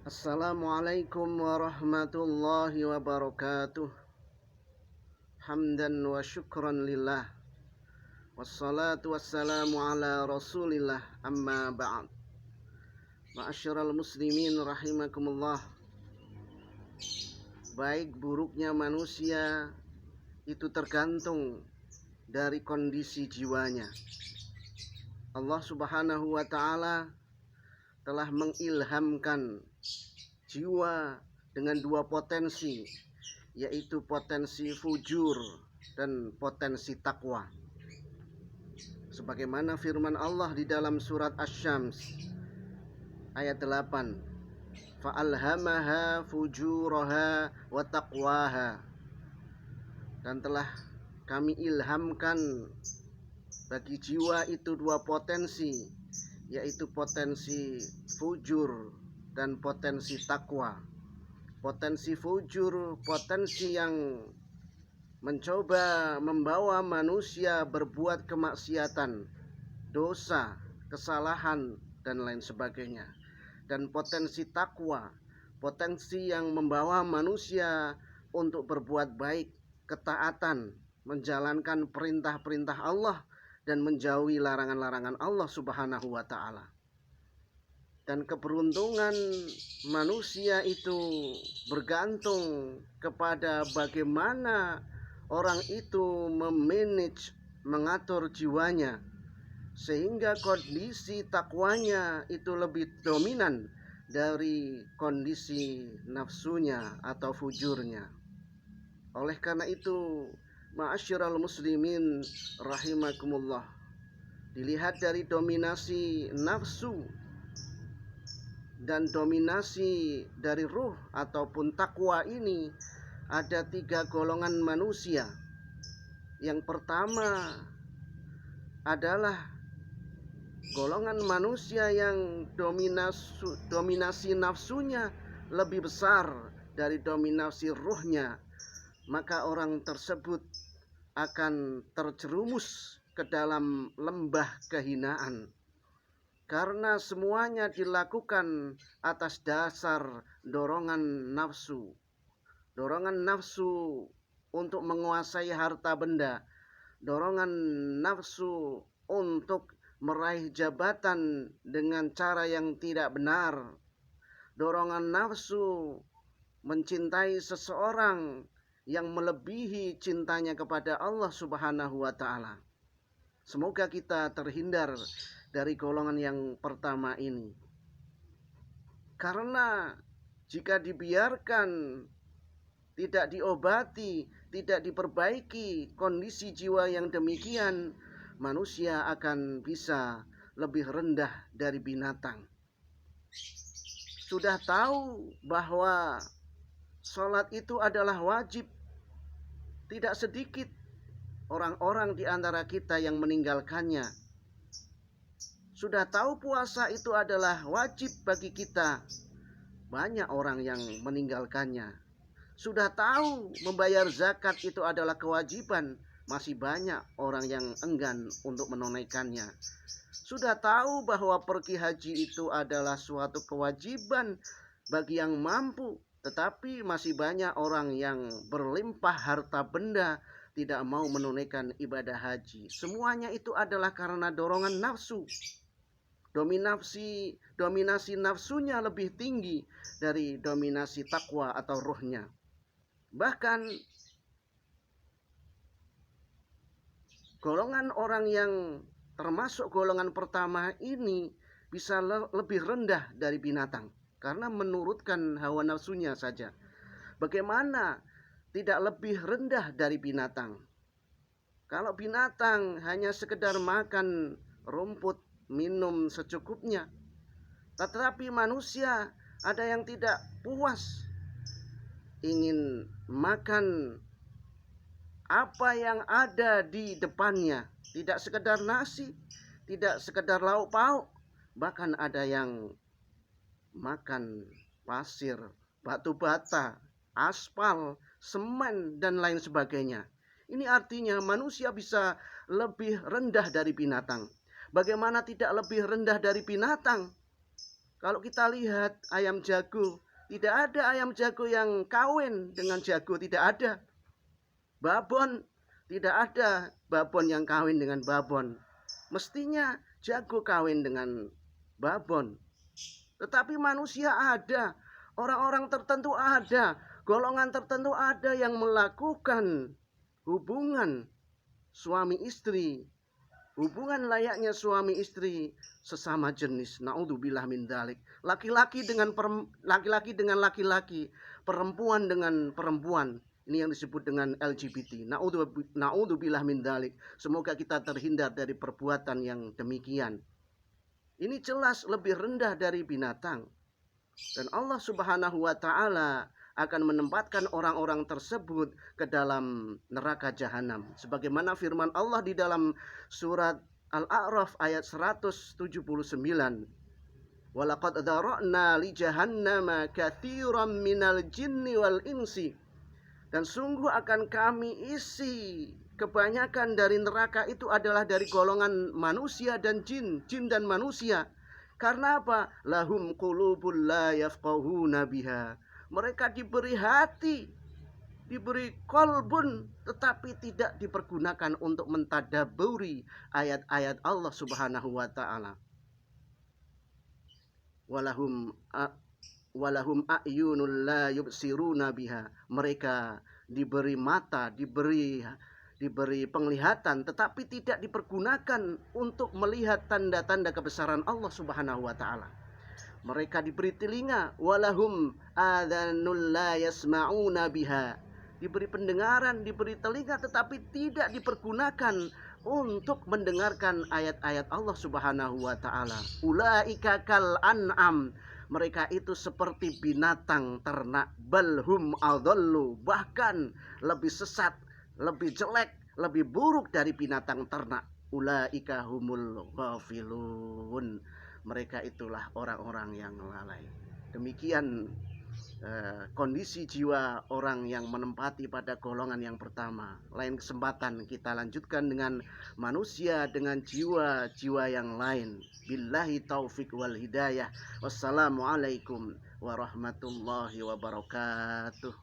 Assalamualaikum warahmatullahi wabarakatuh. Hamdan wa syukran lillah. Wassalatu wassalamu ala rasulillah, amma ba'd. Ma'asyiral muslimin rahimakumullah. Baik buruknya manusia itu tergantung dari kondisi jiwanya. Allah subhanahu wa ta'ala telah mengilhamkan jiwa dengan dua potensi, yaitu potensi fujur dan potensi takwa. Sebagaimana firman Allah di dalam surat Asy-Syams ayat 8, fa'alhamaha fujuraha wa taqwaha, dan telah kami ilhamkan bagi jiwa itu dua potensi, yaitu potensi fujur dan potensi takwa. Potensi fujur, potensi yang mencoba membawa manusia berbuat kemaksiatan, dosa, kesalahan, dan lain sebagainya. Dan potensi takwa, potensi yang membawa manusia untuk berbuat baik, ketaatan, menjalankan perintah-perintah Allah dan menjauhi larangan-larangan Allah subhanahu wa ta'ala. Dan keberuntungan manusia itu bergantung kepada bagaimana orang itu memanage, mengatur jiwanya, sehingga kondisi takwanya itu lebih dominan dari kondisi nafsunya atau fujurnya. Oleh karena itu, ma'asyiral muslimin rahimakumullah, dilihat dari dominasi nafsu dan dominasi dari ruh ataupun takwa ini, ada tiga golongan manusia. Yang pertama adalah golongan manusia yang dominasi nafsunya lebih besar dari dominasi ruhnya. Maka orang tersebut akan terjerumus ke dalam lembah kehinaan, karena semuanya dilakukan atas dasar dorongan nafsu. Dorongan nafsu untuk menguasai harta benda, dorongan nafsu untuk meraih jabatan dengan cara yang tidak benar, dorongan nafsu mencintai seseorang yang melebihi cintanya kepada Allah subhanahu wa ta'ala. Semoga kita terhindar dari golongan yang pertama ini. Karena jika dibiarkan, tidak diobati, tidak diperbaiki kondisi jiwa yang demikian, manusia akan bisa lebih rendah dari binatang. Sudah tahu bahwa sholat itu adalah wajib. Tidak sedikit orang-orang di antara kita yang meninggalkannya. Sudah tahu puasa itu adalah wajib bagi kita, banyak orang yang meninggalkannya. Sudah tahu membayar zakat itu adalah kewajiban, masih banyak orang yang enggan untuk menunaikannya. Sudah tahu bahwa pergi haji itu adalah suatu kewajiban bagi yang mampu, tetapi masih banyak orang yang berlimpah harta benda tidak mau menunaikan ibadah haji. Semuanya itu adalah karena dorongan nafsu. Dominasi nafsunya lebih tinggi dari dominasi takwa atau ruhnya. Bahkan golongan orang yang termasuk golongan pertama ini bisa lebih rendah dari binatang, karena menurutkan hawa nafsunya saja. Bagaimana tidak lebih rendah dari binatang? Kalau binatang hanya sekedar makan rumput, minum secukupnya. Tetapi manusia ada yang tidak puas, ingin makan apa yang ada di depannya. Tidak sekedar nasi, tidak sekedar lauk pauk, bahkan ada yang makan pasir, batu bata, aspal, semen, dan lain sebagainya. Ini artinya manusia bisa lebih rendah dari binatang. Bagaimana tidak lebih rendah dari binatang? Kalau kita lihat ayam jago, tidak ada ayam jago yang kawin dengan jago, tidak ada. Babon, tidak ada babon yang kawin dengan babon. Mestinya jago kawin dengan babon. Tetapi manusia ada, orang-orang tertentu ada, golongan tertentu ada yang melakukan hubungan suami istri, hubungan layaknya suami istri sesama jenis. Naudzubillah min dzalik. Laki-laki dengan laki-laki, perempuan dengan perempuan. Ini yang disebut dengan LGBT. Naudzubillah min dzalik. Semoga kita terhindar dari perbuatan yang demikian. Ini jelas lebih rendah dari binatang. Dan Allah Subhanahu wa taala akan menempatkan orang-orang tersebut ke dalam neraka jahanam. Sebagaimana firman Allah di dalam surat Al-A'raf ayat 179. Walaqad dzara'na li jahannama katsiran minal jinni wal insi. Dan sungguh akan kami isi kebanyakan dari neraka itu adalah dari golongan manusia dan jin dan manusia. Karena apa? Lahum qulubul la yafqahuna biha. Mereka diberi hati, diberi kolbun, tetapi tidak dipergunakan untuk mentadaburi ayat-ayat Allah Subhanahu wa taala. Walahum a'yunul la yubsiruna biha. Mereka diberi mata, diberi penglihatan, tetapi tidak dipergunakan untuk melihat tanda-tanda kebesaran Allah Subhanahu wa taala. Mereka diberi telinga, walahum adhanul la yasma'una biha. Diberi pendengaran, diberi telinga, tetapi tidak dipergunakan untuk mendengarkan ayat-ayat Allah Subhanahu wa taala. Ulaika kal an'am. Mereka itu seperti binatang ternak. Balhum adallu. Bahkan lebih sesat, lebih jelek, lebih buruk dari binatang ternak. Ulaika humul ghafilun. Mereka itulah orang-orang yang lalai. Demikian kondisi jiwa orang yang menempati pada golongan yang pertama. Lain kesempatan kita lanjutkan dengan manusia dengan jiwa-jiwa yang lain. Billahi taufik wal hidayah. Wassalamualaikum warahmatullahi wabarakatuh.